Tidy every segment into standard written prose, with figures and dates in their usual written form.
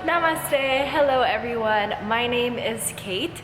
Namaste! Hello everyone, my name is Kate,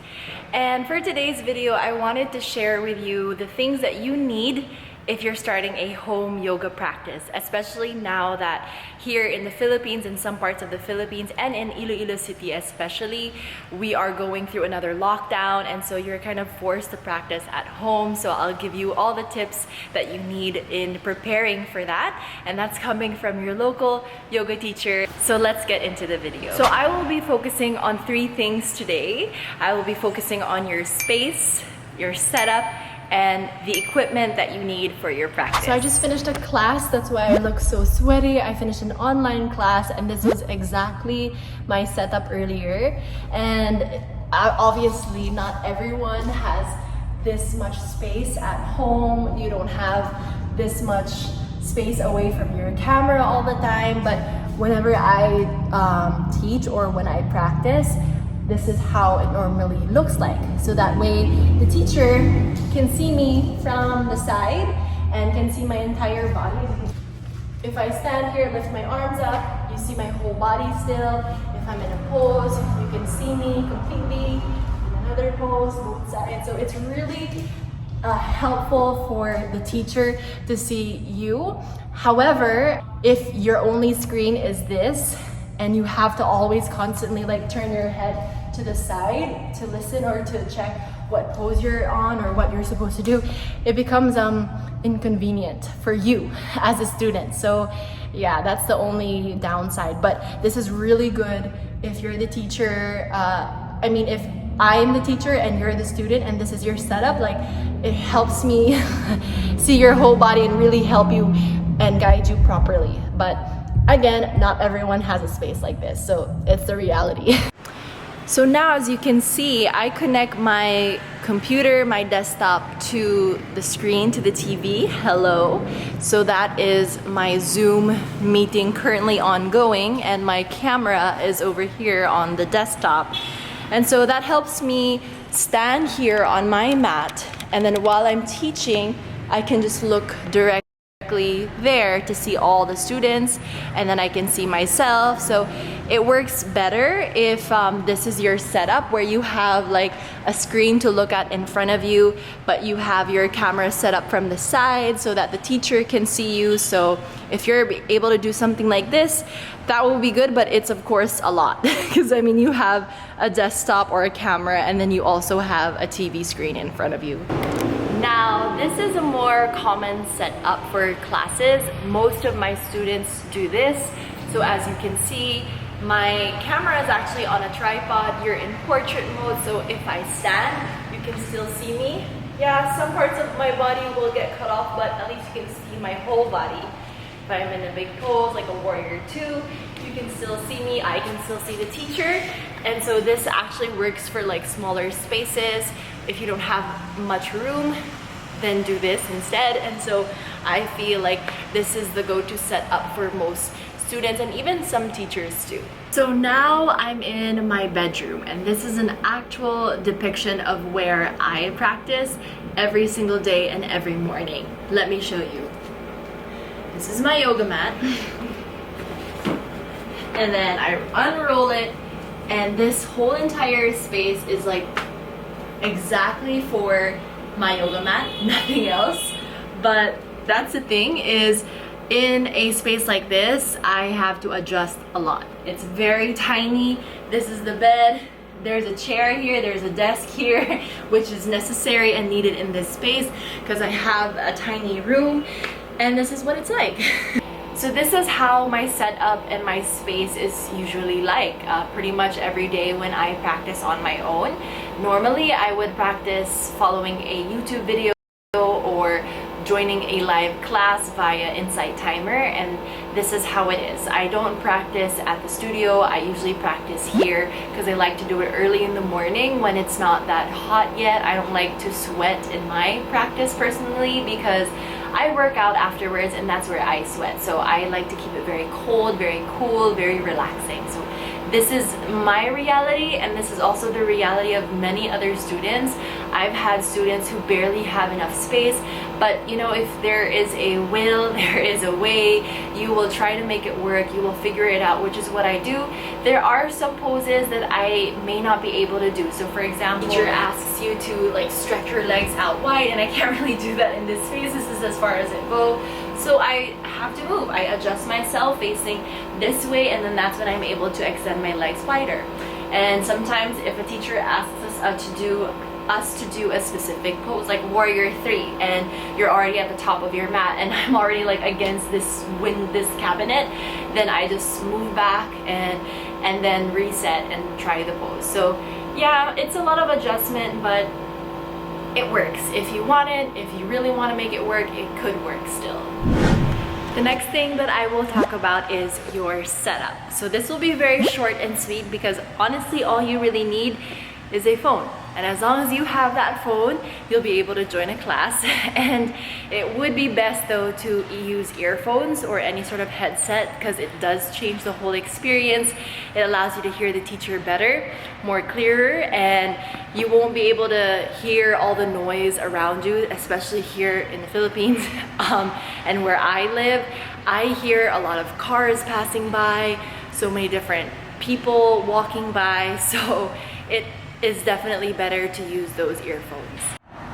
and for today's video I wanted to share with you the things that you need if you're starting a home yoga practice, especially now that here in the Philippines, in some parts of the Philippines and in Iloilo City especially, we are going through another lockdown, and so you're kind of forced to practice at home. So I'll give you all the tips that you need in preparing for that, and that's coming from your local yoga teacher. So let's get into the video. So I will be focusing on 3 things today. I will be focusing on your space, your setup, and the equipment that you need for your practice. So I just finished a class, that's why I look so sweaty. I finished an online class, and this was exactly my setup earlier. And obviously not everyone has this much space at home. You don't have this much space away from your camera all the time, but whenever I teach or when I practice, this is how it normally looks like. So that way the teacher can see me from the side and can see my entire body. If I stand here, lift my arms up, you see my whole body still. If I'm in a pose, you can see me completely. In another pose, both sides. So it's really helpful for the teacher to see you. However, if your only screen is this, and you have to always constantly like turn your head to the side to listen or to check what pose you're on or what you're supposed to do, it becomes inconvenient for you as a student. So yeah, that's the only downside, but this is really good if you're the teacher. I mean, if I'm the teacher and you're the student and this is your setup, like it helps me see your whole body and really help you and guide you properly. But again, not everyone has a space like this, so it's the reality. So now, as you can see, I connect my computer, my desktop to the screen, to the TV. Hello. So that is my Zoom meeting currently ongoing, and my camera is over here on the desktop. And so that helps me stand here on my mat, and then while I'm teaching, I can just look directly there to see all the students, and then I can see myself. So it works better if this is your setup where you have like a screen to look at in front of you, but you have your camera set up from the side so that the teacher can see you. So if you're able to do something like this, that will be good, but it's of course a lot because I mean you have a desktop or a camera, and then you also have a TV screen in front of you. Now, this is a more common setup for classes. Most of my students do this. So as you can see, my camera is actually on a tripod. You're in portrait mode, so if I stand, you can still see me. Yeah, some parts of my body will get cut off, but at least you can see my whole body. If I'm in a big pose, like a warrior 2, you can still see me. I can still see the teacher. And so this actually works for like smaller spaces. If you don't have much room, then do this instead. And so I feel like this is the go-to setup for most students and even some teachers too. So now I'm in my bedroom, and this is an actual depiction of where I practice every single day and every morning. Let me show you. This is my yoga mat. And then I unroll it, and this whole entire space is like exactly for my yoga mat, nothing else. But that's the thing, is in a space like this, I have to adjust a lot. It's very tiny. This is the bed. There's a chair here, there's a desk here, which is necessary and needed in this space because I have a tiny room, and this is what it's like. So this is how my setup and my space is usually like, pretty much every day when I practice on my own. Normally, I would practice following a YouTube video or joining a live class via Insight Timer, and this is how it is. I don't practice at the studio. I usually practice here because I like to do it early in the morning when it's not that hot yet. I don't like to sweat in my practice personally because I work out afterwards, and that's where I sweat. So I like to keep it very cold, very cool, very relaxing. So This is my reality, and this is also the reality of many other students. I've had students who barely have enough space, but you know, if there is a will, there is a way. You will try to make it work, you will figure it out, which is what I do. There are some poses that I may not be able to do. So for example, teacher asks you to like stretch your legs out wide, and I can't really do that in this space. This is as far as it goes. So I have to move. I adjust myself facing this way, and then that's when I'm able to extend my legs wider. And sometimes if a teacher asks us to do a specific pose, like warrior 3, and you're already at the top of your mat and I'm already like against this cabinet, then I just move back and then reset and try the pose. So yeah, it's a lot of adjustment, but it works. If you want it, if you really want to make it work, it could work still. The next thing that I will talk about is your setup. So this will be very short and sweet because honestly all you really need is a phone. And as long as you have that phone, you'll be able to join a class. And it would be best though to use earphones or any sort of headset, because it does change the whole experience. It allows you to hear the teacher better, more clearer, and you won't be able to hear all the noise around you, especially here in the Philippines. And where I live, I hear a lot of cars passing by, so many different people walking by, so it is definitely better to use those earphones.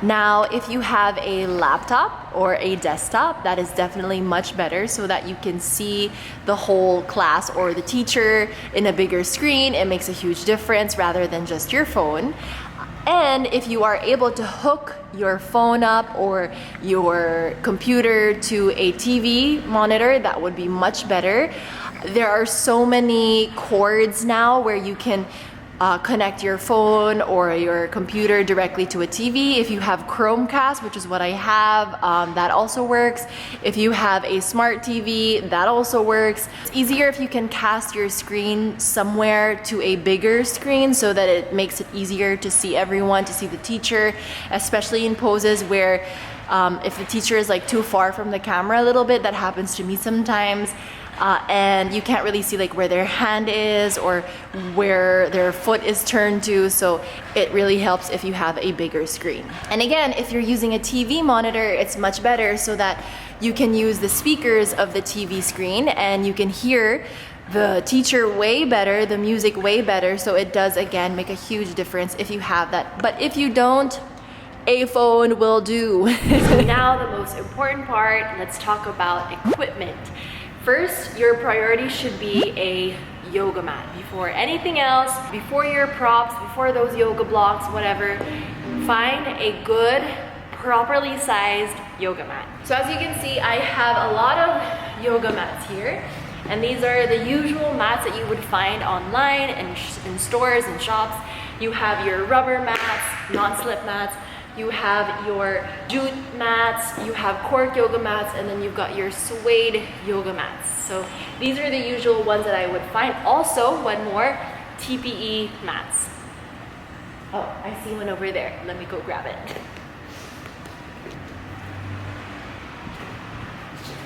Now, if you have a laptop or a desktop, that is definitely much better so that you can see the whole class or the teacher in a bigger screen. It makes a huge difference rather than just your phone. And if you are able to hook your phone up or your computer to a TV monitor, that would be much better. There are so many cords now where you can connect your phone or your computer directly to a TV. If you have Chromecast, which is what I have, that also works. If you have a smart TV, that also works. It's easier if you can cast your screen somewhere to a bigger screen so that it makes it easier to see everyone, to see the teacher, especially in poses where if the teacher is like too far from the camera a little bit. That happens to me sometimes. And you can't really see like where their hand is or where their foot is turned to, so it really helps if you have a bigger screen. And again, if you're using a TV monitor, it's much better so that you can use the speakers of the TV screen and you can hear the teacher way better, the music way better, so it does again make a huge difference if you have that. But if you don't, a phone will do. So now the most important part, let's talk about equipment. First, your priority should be a yoga mat. Before anything else, before your props, before those yoga blocks, whatever, find a good, properly sized yoga mat. So as you can see, I have a lot of yoga mats here. And these are the usual mats that you would find online and in stores and shops. You have your rubber mats, non-slip mats, you have your jute mats, you have cork yoga mats, and then you've got your suede yoga mats. So these are the usual ones that I would find. Also, one more, TPE mats. Oh, I see one over there. Let me go grab it.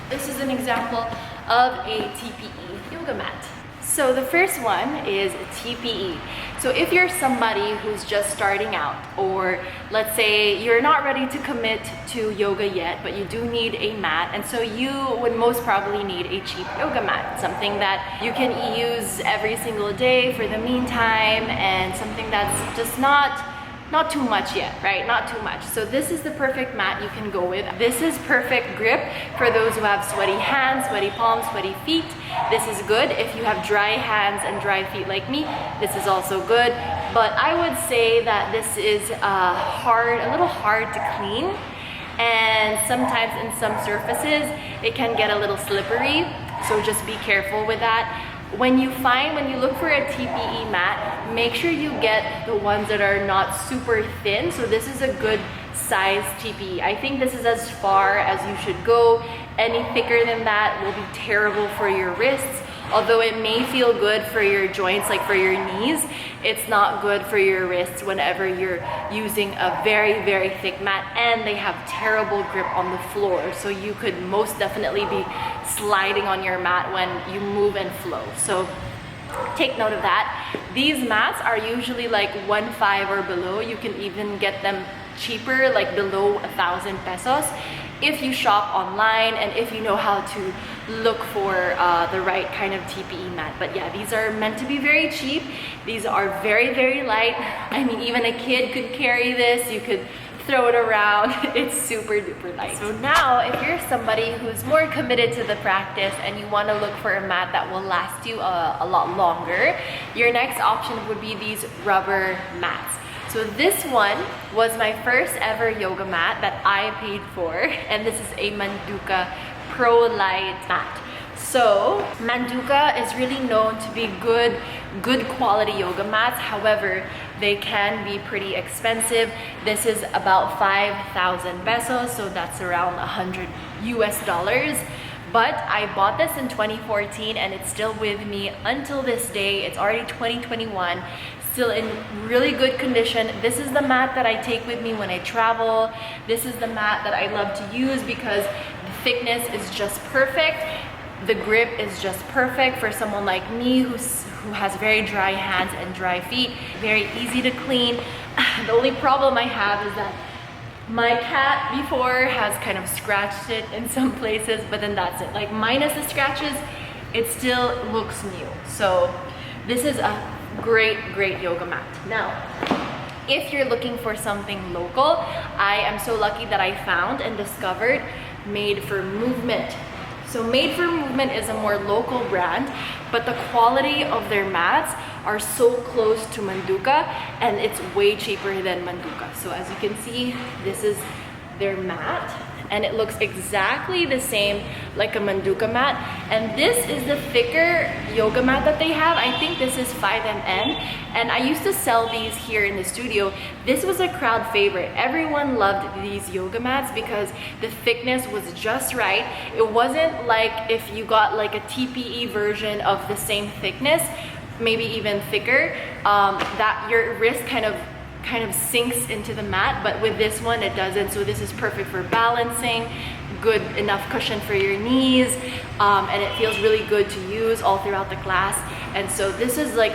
This is an example of a TPE yoga mat. So the first one is TPE. So if you're somebody who's just starting out, or let's say you're not ready to commit to yoga yet, but you do need a mat, and so you would most probably need a cheap yoga mat, something that you can use every single day for the meantime, and something that's just not too much yet, right? Not too much. So this is the perfect mat you can go with. This is perfect grip for those who have sweaty hands, sweaty palms, sweaty feet. This is good if you have dry hands and dry feet like me. This is also good, but I would say that this is a little hard to clean, and sometimes in some surfaces it can get a little slippery, so just be careful with that. When you look for a TPE mat, make sure you get the ones that are not super thin. So this is a good size TPE. I think this is as far as you should go. Any thicker than that will be terrible for your wrists. Although it may feel good for your joints, like for your knees, it's not good for your wrists whenever you're using a very, very thick mat, and they have terrible grip on the floor. So you could most definitely be sliding on your mat when you move and flow. So take note of that. These mats are usually like 1.5 or below. You can even get them cheaper, like below 1,000 pesos, if you shop online and if you know how to look for the right kind of TPE mat. But yeah, these are meant to be very cheap. These are very, very light. I mean, even a kid could carry this. You could throw it around. It's super duper light. So now, if you're somebody who's more committed to the practice and you want to look for a mat that will last you a lot longer, your next option would be these rubber mats. So this one was my first ever yoga mat that I paid for, and this is a Manduka Pro Light mat. So Manduka is really known to be good quality yoga mats. However, they can be pretty expensive. This is about 5,000 pesos, so that's around $100 US. But I bought this in 2014 and it's still with me until this day. It's already 2021, still in really good condition. This is the mat that I take with me when I travel. This is the mat that I love to use because the thickness is just perfect. The grip is just perfect for someone like me who has very dry hands and dry feet. Very easy to clean. The only problem I have is that my cat before has kind of scratched it in some places, but then that's it. Like minus the scratches, it still looks new. So this is a great yoga mat. Now, if you're looking for something local, I am so lucky that I found and discovered Made for Movement. So Made for Movement is a more local brand, but the quality of their mats are so close to Manduka and it's way cheaper than Manduka. So as you can see, this is their mat and it looks exactly the same like a Manduka mat. And this is the thicker yoga mat that they have. I think this is 5mm, and I used to sell these here in the studio. This was a crowd favorite. Everyone loved these yoga mats because the thickness was just right. It wasn't like if you got like a TPE version of the same thickness, maybe even thicker, that your wrist kind of sinks into the mat, but with this one it doesn't. So this is perfect for balancing, good enough cushion for your knees, and it feels really good to use all throughout the class. And so this is like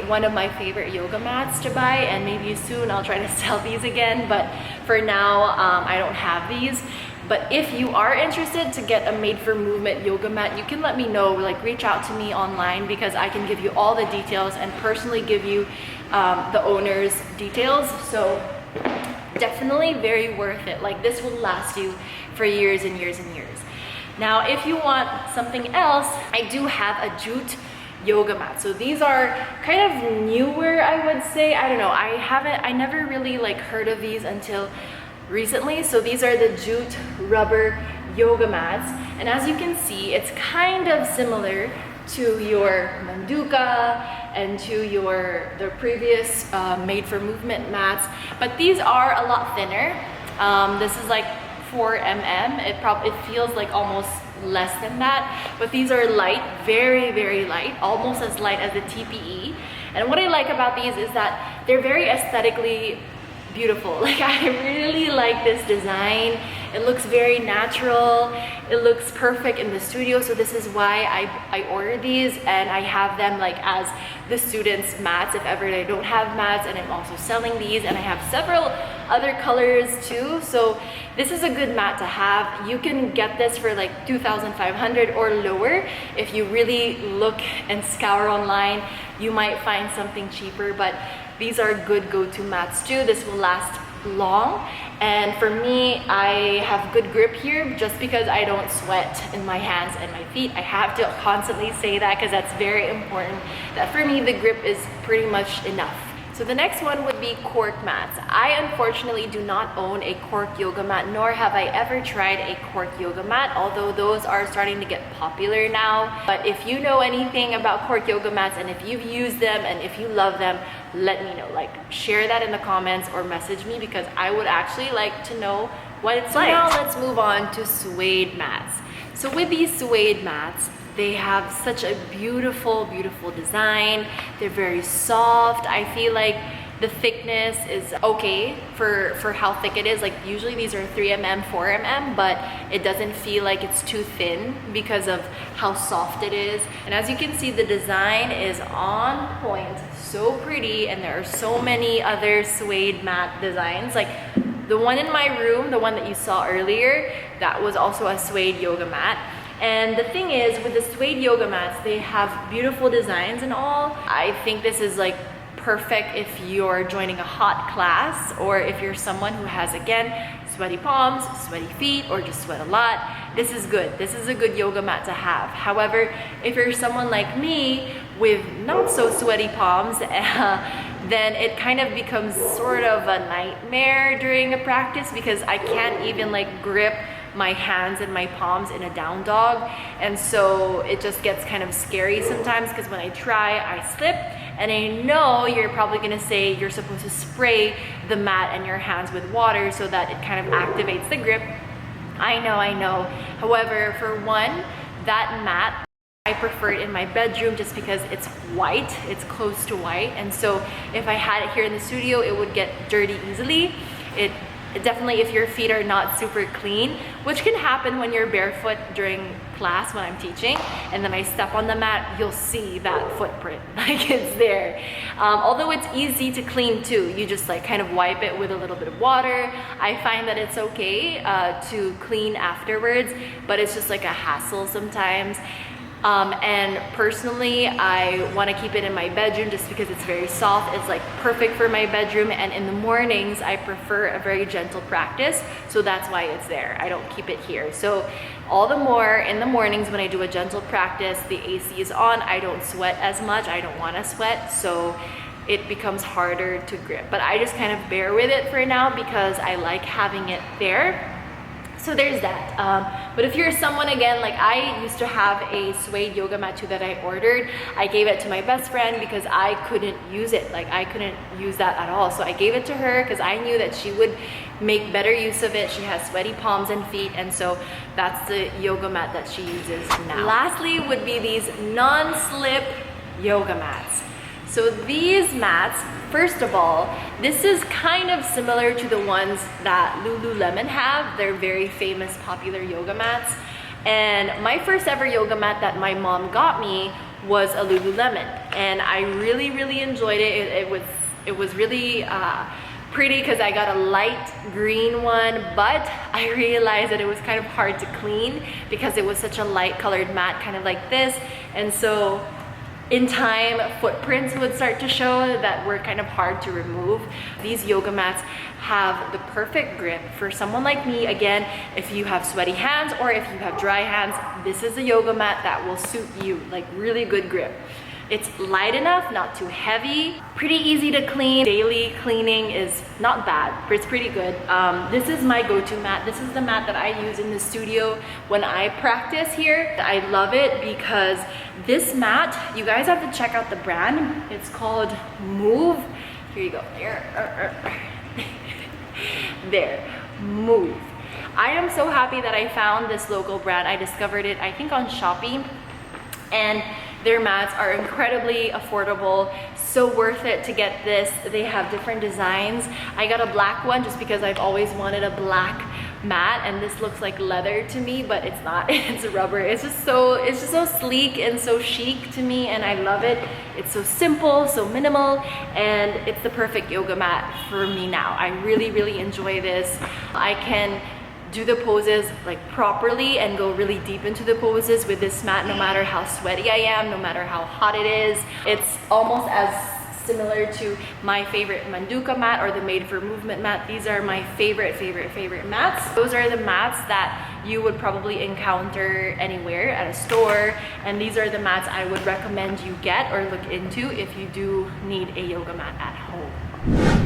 one of my favorite yoga mats to buy, and maybe soon I'll try to sell these again, but for now I don't have these. But if you are interested to get a Made for Movement yoga mat, you can let me know, like reach out to me online, because I can give you all the details and personally give you the owner's details. So definitely very worth it. Like this will last you for years and years and years. Now, if you want something else, I do have a jute yoga mat. So these are kind of newer, I would say. I don't know, I never really like heard of these until recently. So these are the jute rubber yoga mats, and as you can see, it's kind of similar to your Manduka and to the previous Made for Movement mats, but these are a lot thinner. This is like 4mm. It feels like almost less than that, but these are light, very light, almost as light as the TPE. And what I like about these is that they're very aesthetically beautiful. Like I really like this design. It looks very natural. It looks perfect in the studio. So this is why I ordered these, and I have them like as the students' mats if ever they don't have mats. And I'm also selling these, and I have several other colors too. So this is a good mat to have. You can get this for like 2,500 or lower. If you really look and scour online, you might find something cheaper, but these are good go-to mats too. This will last long, and for me, I have good grip here just because I don't sweat in my hands and my feet. I have to constantly say that because that's very important, that for me the grip is pretty much enough. So the next one would be cork mats. I unfortunately do not own a cork yoga mat, nor have I ever tried a cork yoga mat, although those are starting to get popular now. But if you know anything about cork yoga mats, and if you've used them and if you love them, let me know. Like share that in the comments or message me, because I would actually like to know what it's like. Now let's move on to suede mats. So with these suede mats, they have such a beautiful design. They're very soft. I feel like The thickness is okay for how thick it is. Like usually these are 3 mm, 4 mm, but it doesn't feel like it's too thin because of how soft it is. And as you can see, the design is on point, so pretty, and there are so many other suede mat designs. Like the one in my room, the one that you saw earlier, that was also a suede yoga mat. And the thing is, with the suede yoga mats, they have beautiful designs and all. I think this is like perfect if you're joining a hot class, or if you're someone who has, again, sweaty palms, sweaty feet, or just sweat a lot. This is good. This is a good yoga mat to have. However, if you're someone like me with not so sweaty palms, then it kind of becomes sort of a nightmare during a practice, because I can't even like grip my hands and my palms in a down dog, and so it just gets kind of scary sometimes, because when I try, I slip. And I know you're probably gonna say you're supposed to spray the mat and your hands with water so that it kind of activates the grip. I know. However, for one, that mat, I prefer it in my bedroom just because it's white, it's close to white. And so if I had it here in the studio, it would get dirty easily. It definitely, if your feet are not super clean, which can happen when you're barefoot during class when I'm teaching, and then I step on the mat, you'll see that footprint, like it's there. Although it's easy to clean too, you just like kind of wipe it with a little bit of water. I find that it's okay to clean afterwards, but it's just like a hassle sometimes. And personally, I want to keep it in my bedroom just because it's very soft. It's like perfect for my bedroom, and in the mornings I prefer a very gentle practice, so that's why it's there. I don't keep it here. So all the more in the mornings when I do a gentle practice, the AC is on, I don't sweat as much, I don't want to sweat, so it becomes harder to grip. But I just kind of bear with it for now because I like having it there. So there's that. But if you're someone, again, like I used to have a suede yoga mat too that I ordered. I gave it to my best friend because I couldn't use it. Like I couldn't use that at all. So I gave it to her because I knew that she would make better use of it. She has sweaty palms and feet, and so that's the yoga mat that she uses now. Lastly would be these non-slip yoga mats. So these mats, first of all, this is kind of similar to the ones that Lululemon have. They're very famous, popular yoga mats. And my first ever yoga mat that my mom got me was a Lululemon. And I really, really enjoyed it. It was really pretty because I got a light green one, but I realized that it was kind of hard to clean because it was such a light colored mat, kind of like this. And so in time, footprints would start to show that were kind of hard to remove. These yoga mats have the perfect grip for someone like me. Again, if you have sweaty hands or if you have dry hands, this is a yoga mat that will suit you, like really good grip. It's light enough, not too heavy, pretty easy to clean. Daily cleaning is not bad, but it's pretty good. This is my go-to mat. This is the mat that I use in the studio when I practice here. I love it because this mat, you guys have to check out the brand. It's called Moov. Here you go. There, Moov. I am so happy that I found this local brand. I discovered it, I think, on Shopee, and their mats are incredibly affordable, so worth it to get this. They have different designs. I got a black one just because I've always wanted a black mat, and this looks like leather to me, but it's not. It's rubber. It's just so sleek and so chic to me, and I love it. It's so simple, so minimal, and it's the perfect yoga mat for me now. I really, really enjoy this. I can do the poses like properly and go really deep into the poses with this mat, no matter how sweaty I am, no matter how hot it is. It's almost as similar to my favorite Manduka mat or the Made for Movement mat. These are my favorite mats. Those are the mats that you would probably encounter anywhere at a store, and these are the mats I would recommend you get or look into if you do need a yoga mat at home.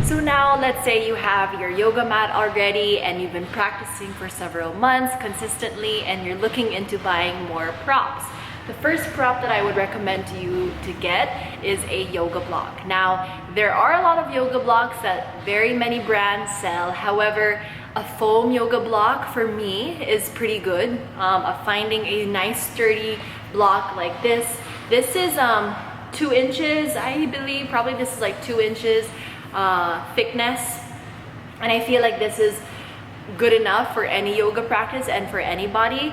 So now let's say you have your yoga mat already and you've been practicing for several months consistently and you're looking into buying more props. The first prop that I would recommend to you to get is a yoga block. Now, there are a lot of yoga blocks that very many brands sell. However, a foam yoga block for me is pretty good. Finding a nice sturdy block like this. This is 2 inches, I believe. Probably this is like 2 inches. thickness. And I feel like this is good enough for any yoga practice and for anybody.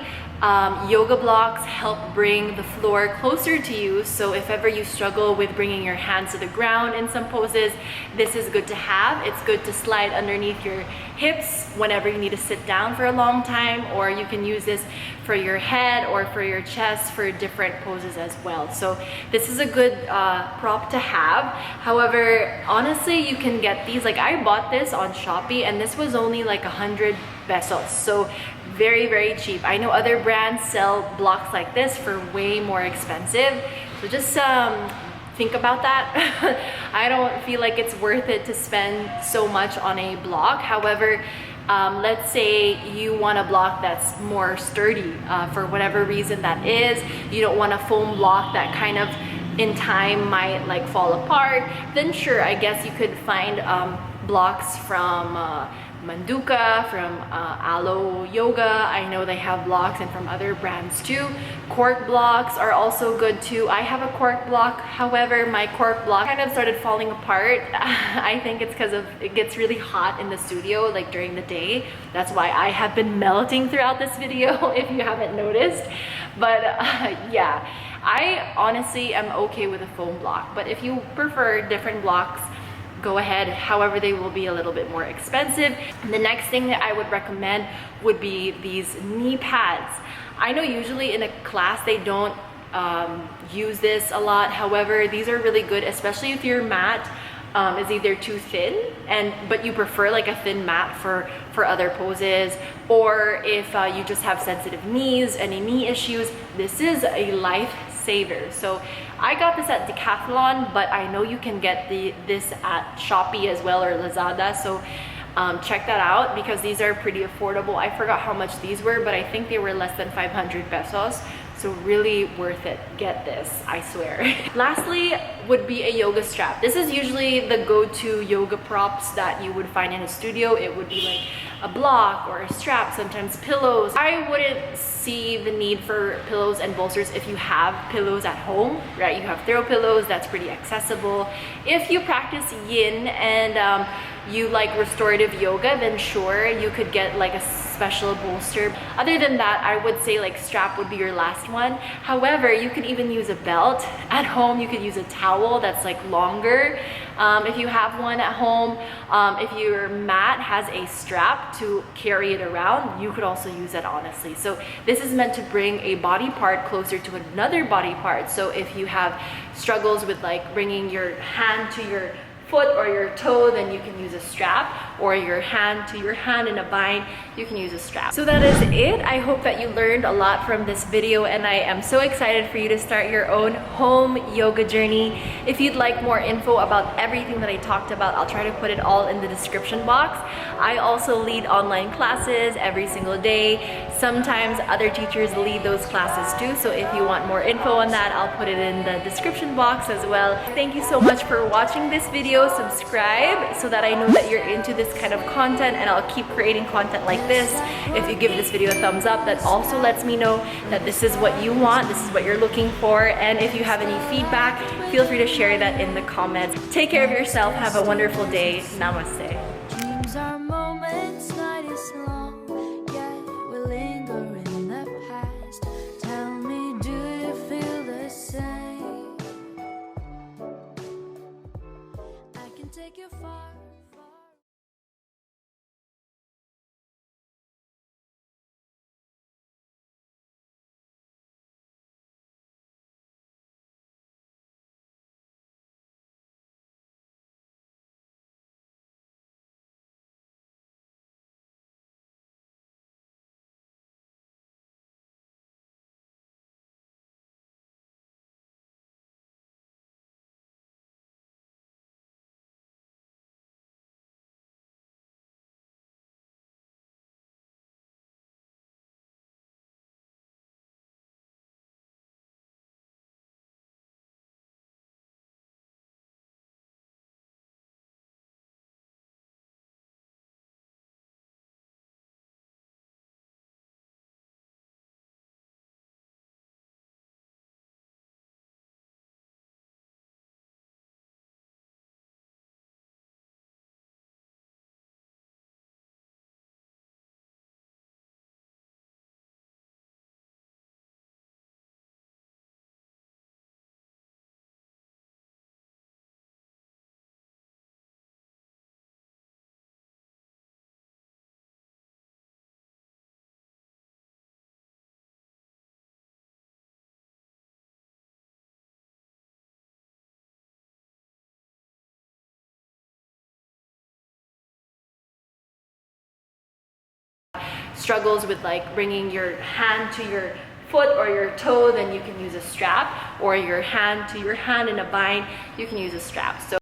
Yoga blocks help bring the floor closer to you, so if ever you struggle with bringing your hands to the ground in some poses, this is good to have. It's good to slide underneath your hips whenever you need to sit down for a long time, or you can use this for your head or for your chest for different poses as well. So this is a good prop to have. However, honestly, you can get these, like I bought this on Shopee and this was only like 100 pesos. So very, very cheap. I know other brands sell blocks like this for way more expensive. So just think about that. I don't feel like it's worth it to spend so much on a block. However, let's say you want a block that's more sturdy for whatever reason that is. You don't want a foam block that kind of in time might like fall apart. Then sure, I guess you could find blocks from Manduka, from Alo Yoga. I know they have blocks, and from other brands too. Cork blocks are also good too. I have a cork block. However, my cork block kind of started falling apart. I think it's because it gets really hot in the studio, like during the day. That's why I have been melting throughout this video, if you haven't noticed. But yeah, I honestly am okay with a foam block. But if you prefer different blocks, go ahead. However, they will be a little bit more expensive. The next thing that I would recommend would be these knee pads. I know usually in a class they don't use this a lot. However, these are really good, especially if your mat is either too thin but you prefer like a thin mat for other poses, or if you just have sensitive knees, any knee issues, this is a lifesaver. So I got this at Decathlon, but I know you can get this at Shopee as well, or Lazada. So check that out because these are pretty affordable. I forgot how much these were, but I think they were less than 500 pesos. So really worth it. Get this, I swear. Lastly would be a yoga strap. This is usually the go-to yoga props that you would find in a studio. It would be like a block or a strap, sometimes pillows. I wouldn't see the need for pillows and bolsters if you have pillows at home, right? You have throw pillows, that's pretty accessible. If you practice yin and you like restorative yoga, then sure, you could get like a special bolster. Other than that, I would say like strap would be your last one. However, you could even use a belt. At home, you could use a towel that's like longer. If you have one at home, if your mat has a strap to carry it around, you could also use that, honestly. So this is meant to bring a body part closer to another body part. So if you have struggles with like bringing your hand to your foot or your toe, then you can use a strap, or your hand to your hand in a bind, you can use a strap. So that is it. I hope that you learned a lot from this video, and I am so excited for you to start your own home yoga journey. If you'd like more info about everything that I talked about, I'll try to put it all in the description box. I also lead online classes every single day. Sometimes other teachers lead those classes too, so if you want more info on that, I'll put it in the description box as well. Thank you so much for watching this video. Subscribe so that I know that you're into this kind of content, and I'll keep creating content like this. If you give this video a thumbs up, that also lets me know that this is what you want, this is what you're looking for. And if you have any feedback, feel free to share that in the comments. Take care of yourself. Have a wonderful day. Namaste. Dreams are moments, night is long, yet we linger in the past. Tell me, do you feel the same? I can take you far. struggles with like bringing your hand to your foot or your toe, then you can use a strap, or your hand to your hand in a bind, you can use a strap. So